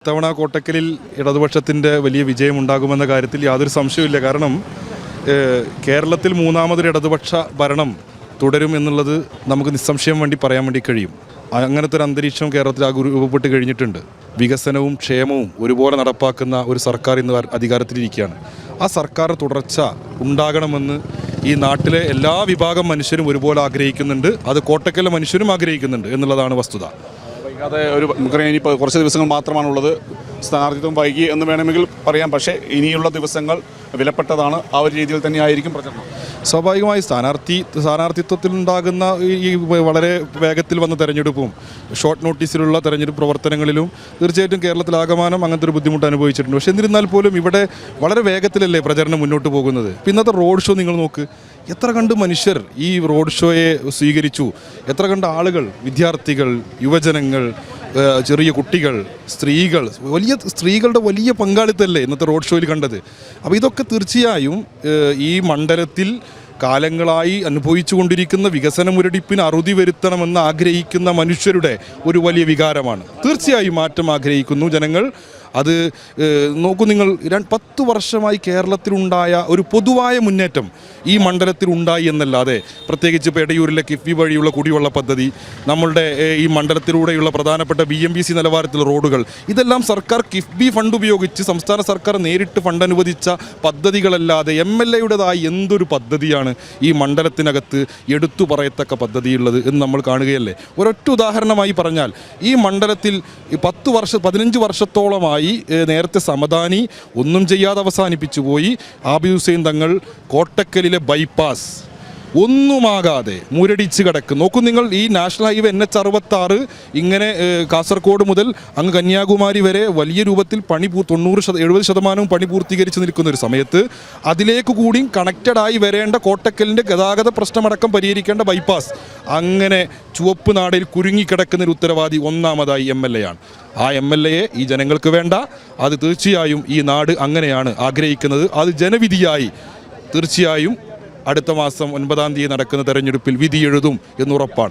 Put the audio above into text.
ഇത്തവണ കോട്ടക്കലിൽ ഇടതുപക്ഷത്തിൻ്റെ വലിയ വിജയമുണ്ടാകുമെന്ന കാര്യത്തിൽ യാതൊരു സംശയവുമില്ല. കാരണം കേരളത്തിൽ മൂന്നാമതൊരു ഇടതുപക്ഷ ഭരണം തുടരും എന്നുള്ളത് നമുക്ക് നിസ്സംശയം പറയാൻ വേണ്ടി കഴിയും. അങ്ങനത്തെ ഒരു അന്തരീക്ഷം കേരളത്തിൽ രൂപപ്പെട്ട് കഴിഞ്ഞിട്ടുണ്ട്. വികസനവും ക്ഷേമവും ഒരുപോലെ നടപ്പാക്കുന്ന ഒരു സർക്കാർ ഇന്ന് അധികാരത്തിലിരിക്കുകയാണ്. ആ സർക്കാർ തുടർച്ച ഉണ്ടാകണമെന്ന് ഈ നാട്ടിലെ എല്ലാ വിഭാഗം മനുഷ്യരും ഒരുപോലെ ആഗ്രഹിക്കുന്നുണ്ട്. അത് കോട്ടക്കലിലെ മനുഷ്യരും ആഗ്രഹിക്കുന്നുണ്ട് എന്നുള്ളതാണ് വസ്തുത. അതെ, നമുക്കറിയാം ഇനിയിപ്പോൾ കുറച്ച് ദിവസങ്ങൾ മാത്രമാണുള്ളത്. സ്ഥാനാർത്ഥിത്വം വൈകി എന്ന് വേണമെങ്കിൽ പറയാം. പക്ഷേ ഇനിയുള്ള ദിവസങ്ങൾ വിലപ്പെട്ടതാണ്. ആ ഒരു രീതിയിൽ തന്നെയായിരിക്കും പ്രചരണം. സ്വാഭാവികമായി സ്ഥാനാർത്ഥിത്വത്തിലുണ്ടാകുന്ന ഈ വളരെ വേഗത്തിൽ വന്ന തെരഞ്ഞെടുപ്പും ഷോർട്ട് നോട്ടീസിലുള്ള തെരഞ്ഞെടുപ്പ് പ്രവർത്തനങ്ങളിലും തീർച്ചയായിട്ടും കേരളത്തിലാകമാനം അങ്ങനത്തെ ഒരു ബുദ്ധിമുട്ട് അനുഭവിച്ചിട്ടുണ്ട്. പക്ഷേ എന്നിരുന്നാൽ പോലും ഇവിടെ വളരെ വേഗത്തിലല്ലേ പ്രചരണം മുന്നോട്ട് പോകുന്നത്. ഇന്നത്തെ റോഡ് ഷോ നിങ്ങൾ നോക്ക്, എത്ര കണ്ട് മനുഷ്യർ ഈ റോഡ് ഷോയെ സ്വീകരിച്ചു, എത്ര കണ്ട് ആളുകൾ, വിദ്യാർത്ഥികൾ, യുവജനങ്ങൾ, ചെറിയ കുട്ടികൾ, സ്ത്രീകളുടെ വലിയ പങ്കാളിത്തമല്ലേ ഇന്നത്തെ റോഡ് ഷോയിൽ കണ്ടത്. അപ്പോൾ ഇതൊക്കെ തീർച്ചയായും ഈ മണ്ഡലത്തിൽ കാലങ്ങളായി അനുഭവിച്ചു കൊണ്ടിരിക്കുന്ന വികസന മുരടിപ്പിന് അറുതി വരുത്തണമെന്ന് ആഗ്രഹിക്കുന്ന മനുഷ്യരുടെ ഒരു വലിയ വികാരമാണ്. തീർച്ചയായും മാറ്റം ആഗ്രഹിക്കുന്നു ജനങ്ങൾ. അത് നോക്കൂ നിങ്ങൾ, 10 വർഷമായി കേരളത്തിലുണ്ടായ ഒരു പൊതുവായ മുന്നേറ്റം ഈ മണ്ഡലത്തിൽ ഉണ്ടായി എന്നല്ലാതെ, പ്രത്യേകിച്ച് ഇപ്പോൾ എടയൂരിലെ കിഫ്ബി വഴിയുള്ള കുടിവെള്ള പദ്ധതി, നമ്മളുടെ ഈ മണ്ഡലത്തിലൂടെയുള്ള പ്രധാനപ്പെട്ട BMBC നിലവാരത്തിലുള്ള റോഡുകൾ, ഇതെല്ലാം സർക്കാർ കിഫ്ബി ഫണ്ട് ഉപയോഗിച്ച് സംസ്ഥാന സർക്കാർ നേരിട്ട് ഫണ്ട് അനുവദിച്ച പദ്ധതികളല്ലാതെ MLAയുടേതായി എന്തൊരു പദ്ധതിയാണ് ഈ മണ്ഡലത്തിനകത്ത് എടുത്തു പറയത്തക്ക പദ്ധതിയുള്ളത് എന്ന് നമ്മൾ കാണുകയല്ലേ. ഒരൊറ്റ ഉദാഹരണമായി പറഞ്ഞാൽ, ഈ മണ്ഡലത്തിൽ 15 വർഷത്തോളമായി നേരത്തെ സമദാനി ഒന്നും ചെയ്യാതെ അവസാനിപ്പിച്ചു പോയി. ആബിദ് ഹുസൈൻ തങ്ങൾ കോട്ടക്കലിലെ ബൈപ്പാസ് ഒന്നുമാകാതെ മുരടിച്ച് കിടക്കും. നോക്കൂ നിങ്ങൾ, ഈ നാഷണൽ ഹൈവേ NH66 ഇങ്ങനെ കാസർഗോഡ് മുതൽ അങ്ങ് കന്യാകുമാരി വരെ വലിയ രൂപത്തിൽ 70% പണി പൂർത്തീകരിച്ച് നിൽക്കുന്ന ഒരു സമയത്ത് അതിലേക്ക് കൂടി കണക്റ്റഡായി വരേണ്ട കോട്ടക്കലിൻ്റെ ഗതാഗത പ്രശ്നമടക്കം പരിഹരിക്കേണ്ട ബൈപ്പാസ് അങ്ങനെ ചുവപ്പ് നാടയിൽ കുരുങ്ങിക്കിടക്കുന്ന ഒരു ഉത്തരവാദി ഒന്നാമതായി MLA ആണ്. ആ MLAയെ ഈ ജനങ്ങൾക്ക് വേണ്ട. അത് തീർച്ചയായും ഈ നാട് അങ്ങനെയാണ് ആഗ്രഹിക്കുന്നത്. അത് ജനവിധിയായി തീർച്ചയായും അടുത്ത മാസം 9-ാം തീയതി നടക്കുന്ന തെരഞ്ഞെടുപ്പിൽ വിധി എഴുതും എന്നുറപ്പാണ്.